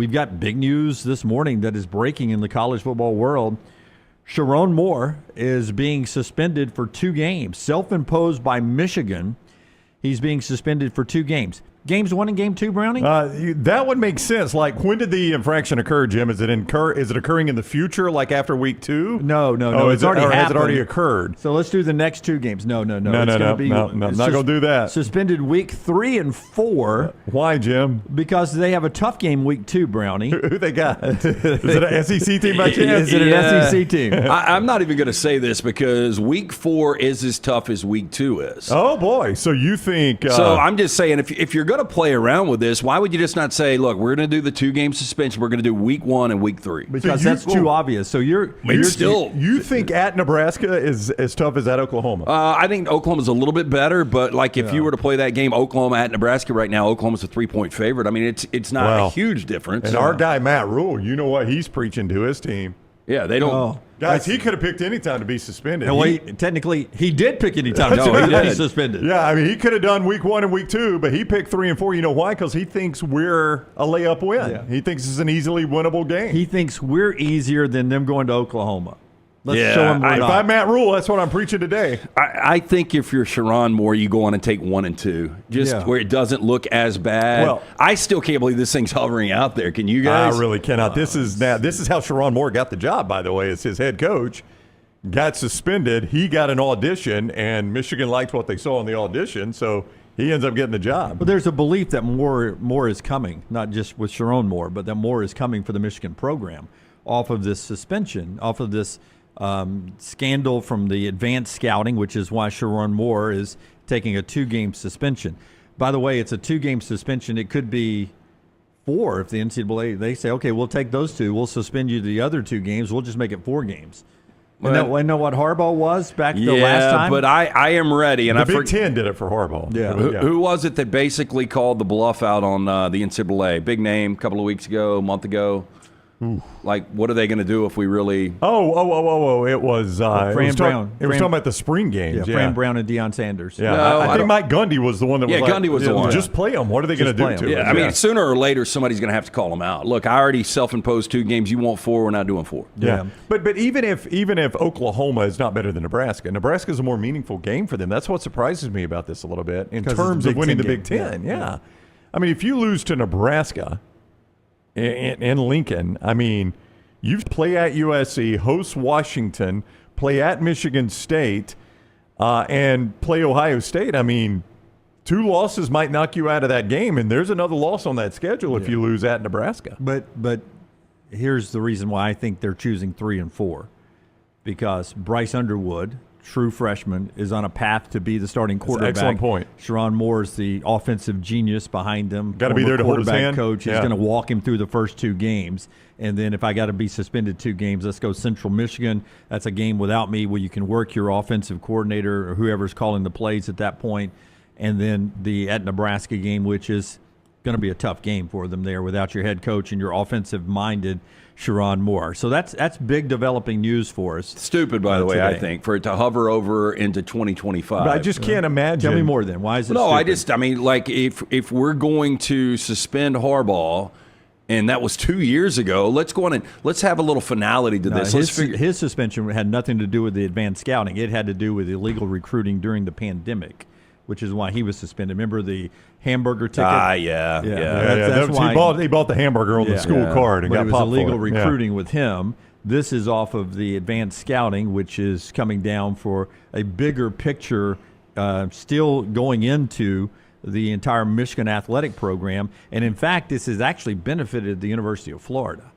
We've got big news this morning that is breaking in the college football world. Sherrone Moore is being suspended for 2 games, self-imposed by Michigan. He's being suspended for 2 games. Games 1 and Game 2, Browning? That would make sense. Like, when did the infraction occur, Jim? Is it occurring in the future, like after week 2? No. It's already happened. Has it already occurred? So let's do the next 2 games. No. No. I'm not going to do that. Suspended week 3 and 4. Why, Jim? Because they have a tough game week 2, Brownie. Who they got? Is it an SEC team by chance? Is it an SEC team? I'm not even going to say this because week 4 is as tough as week 2 is. Oh, boy. So you think... So I'm just saying, if you're going to play around with this, why would you just not say, look, we're going to do the 2-game suspension. We're going to do week 1 and week 3. Because that's too obvious. So you think at Nebraska is as tough as at Oklahoma? I think Oklahoma's a little bit better, but like if you were to play that game, Oklahoma at Nebraska right now, Oklahoma's a 3-point favorite. I mean, it's not a huge difference. And our guy Matt Rule, you know what he's preaching to his team. Yeah, they don't. Oh. Guys, he could have picked any time to be suspended. And technically, he did pick any time to be suspended. Yeah, I mean, he could have done week 1 and week 2, but he picked 3 and 4. You know why? Because he thinks we're a layup win. Yeah. He thinks it's an easily winnable game. He thinks we're easier than them going to Oklahoma. Let's show him if I'm Matt Rule, that's what I'm preaching today. I think if you're Sherrone Moore, you go on and take 1 and 2, where it doesn't look as bad. Well, I still can't believe this thing's hovering out there. Can you guys? I really cannot. This is how Sherrone Moore got the job, by the way, as his head coach. Got suspended. He got an audition, and Michigan liked what they saw in the audition, so he ends up getting the job. But there's a belief that more is coming, not just with Sherrone Moore, but that more is coming for the Michigan program off of this suspension, off of this scandal from the advanced scouting, which is why Sherrone Moore is taking a 2-game suspension. By the way, it's a 2-game suspension. It could be 4 if the NCAA, they say, okay, we'll take those 2. We'll suspend you the other 2 games. We'll just make it 4 games. And I know what Harbaugh was back the last time? But I am ready. And the Big Ten did it for Harbaugh. Yeah. Who was it that basically called the bluff out on the NCAA? Big name, a couple of weeks ago, a month ago. Ooh. Like, what are they going to do if we really? It was Fran Brown. It was talking about the spring games. Yeah, Fran Brown and Deion Sanders. Yeah, no, I think Mike Gundy was the one that was Gundy was the one. Just play them. What are they going to do to it? I mean, sooner or later, somebody's going to have to call them out. Look, I already self-imposed 2 games. You want 4, we're not doing 4. Yeah. But even if Oklahoma is not better than Nebraska is a more meaningful game for them. That's what surprises me about this a little bit in terms of winning the Big Ten. Yeah. I mean, if you lose to Nebraska in Lincoln, I mean, you play at USC, host Washington, play at Michigan State, and play Ohio State. I mean, 2 losses might knock you out of that game, and there's another loss on that schedule if you lose at Nebraska. But here's the reason why I think they're choosing 3 and 4, because Bryce Underwood, true freshman, is on a path to be the starting quarterback. Excellent point. Sherrone Moore is the offensive genius behind him. Got to be there to hold his hand. Coach. He's going to walk him through the first 2 games. And then if I got to be suspended 2 games, let's go Central Michigan. That's a game without me where you can work your offensive coordinator or whoever's calling the plays at that point. And then the at Nebraska game, which is going to be a tough game for them there without your head coach and your offensive-minded Sherrone Moore. So that's big developing news for us. Stupid, by the way, today. I think, for it to hover over into 2025. But I just can't imagine. Tell me more then. Why is it stupid? I mean, like, if we're going to suspend Harbaugh, and that was 2 years ago, let's go on and let's have a little finality to this. His suspension had nothing to do with the advanced scouting. It had to do with illegal recruiting during the pandemic, which is why he was suspended. Remember the hamburger ticket? Yeah. That's why he bought the hamburger on the school card and got popped for it. It was illegal recruiting with him. This is off of the advanced scouting, which is coming down for a bigger picture, still going into the entire Michigan athletic program. And in fact, this has actually benefited the University of Florida,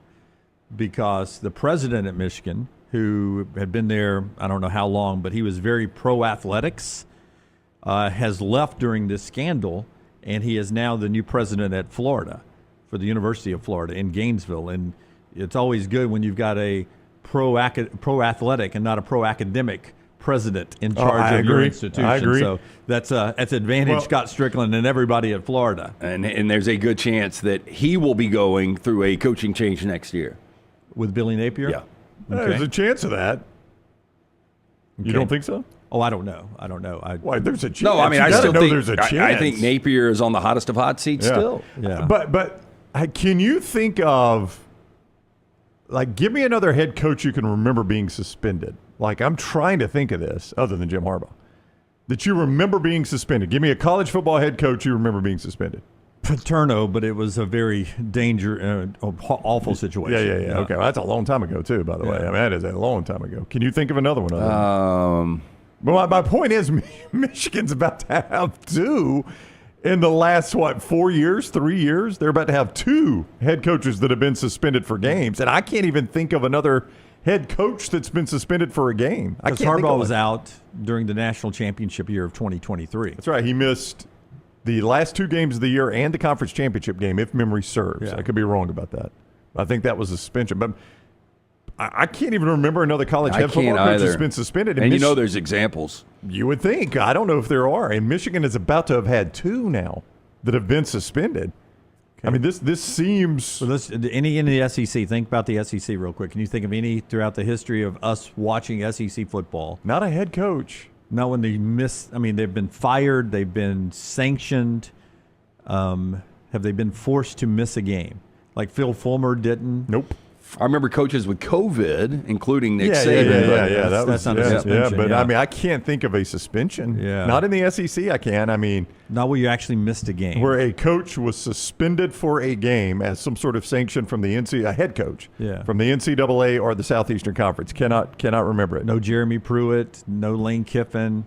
because the president at Michigan, who had been there I don't know how long, but he was very pro-athletics, has left during this scandal, and he is now the new president at Florida for the University of Florida in Gainesville. And it's always good when you've got a pro-athletic and not a pro-academic president in charge of your institution. I agree. So that's advantage Scott Strickland and everybody at Florida. And there's a good chance that he will be going through a coaching change next year. With Billy Napier? Yeah. Okay. There's a chance of that. You don't think so? Oh, I don't know. Why, there's a chance. No, I mean, I still think there's a chance. I think Napier is on the hottest of hot seats still. Yeah. But Can you think of, like, give me another head coach you can remember being suspended? Like, I'm trying to think of this other than Jim Harbaugh. That you remember being suspended. Give me a college football head coach you remember being suspended. Paterno, but it was a very awful situation. Yeah. Okay, well, that's a long time ago, too, by the way. I mean, that is a long time ago. Can you think of another one? Well, my point is Michigan's about to have two in the last, 3 years? They're about to have two head coaches that have been suspended for games, and I can't even think of another head coach that's been suspended for a game. Because Harbaugh was out during the national championship year of 2023. That's right. He missed the last 2 games of the year and the conference championship game, if memory serves. Yeah. I could be wrong about that. I think that was a suspension. But I can't even remember another college head football coach that's been suspended. And there's examples. You would think. I don't know if there are. And Michigan is about to have had 2 now that have been suspended. I mean, this seems. So any in the SEC, think about the SEC real quick. Can you think of any throughout the history of us watching SEC football? Not a head coach. Not when they miss. I mean, they've been fired. They've been sanctioned. Have they been forced to miss a game? Like Phil Fulmer didn't? Nope. I remember coaches with COVID, including Nick Saban. Yeah. That's not a suspension. But I mean, I can't think of a suspension. Yeah. Not in the SEC, I can. I mean, not where you actually missed a game. Where a coach was suspended for a game as some sort of sanction from the NCAA, a head coach from the NCAA or the Southeastern Conference. Cannot remember it. No Jeremy Pruitt, no Lane Kiffin.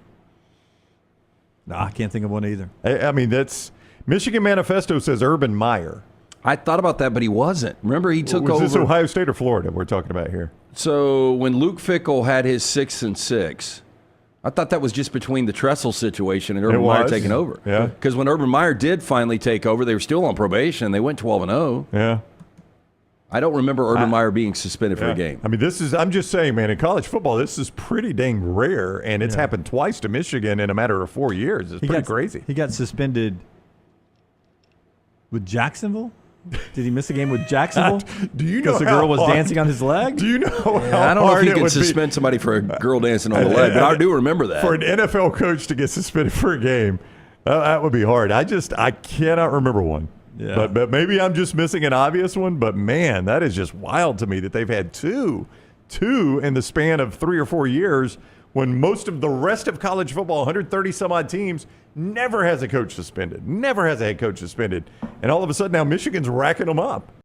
No, I can't think of one either. I mean, that's Michigan Manifesto says Urban Meyer. I thought about that, but he wasn't. Remember, he took over. Was this Ohio State or Florida we're talking about here? So when Luke Fickell had his 6-6, I thought that was just between the Tressel situation and Urban Meyer taking over. Yeah. Because when Urban Meyer did finally take over, they were still on probation. They went 12-0. Yeah. I don't remember Urban Meyer being suspended for a game. I mean, I'm just saying, man, in college football, this is pretty dang rare, and it's happened twice to Michigan in a matter of 4 years. It's pretty crazy. He got suspended with Jacksonville? Did he miss a game with Jacksonville? Do you know because the girl was dancing on his leg? Do you know how I don't know if hard you it can would suspend somebody for a girl dancing on the leg, but I do remember that. For an NFL coach to get suspended for a game, that would be hard. I cannot remember one. Yeah. But maybe I'm just missing an obvious one. But, man, that is just wild to me that they've had two in the span of 3 or 4 years when most of the rest of college football, 130-some-odd teams, never has a coach suspended, never has a head coach suspended. And all of a sudden now Michigan's racking them up.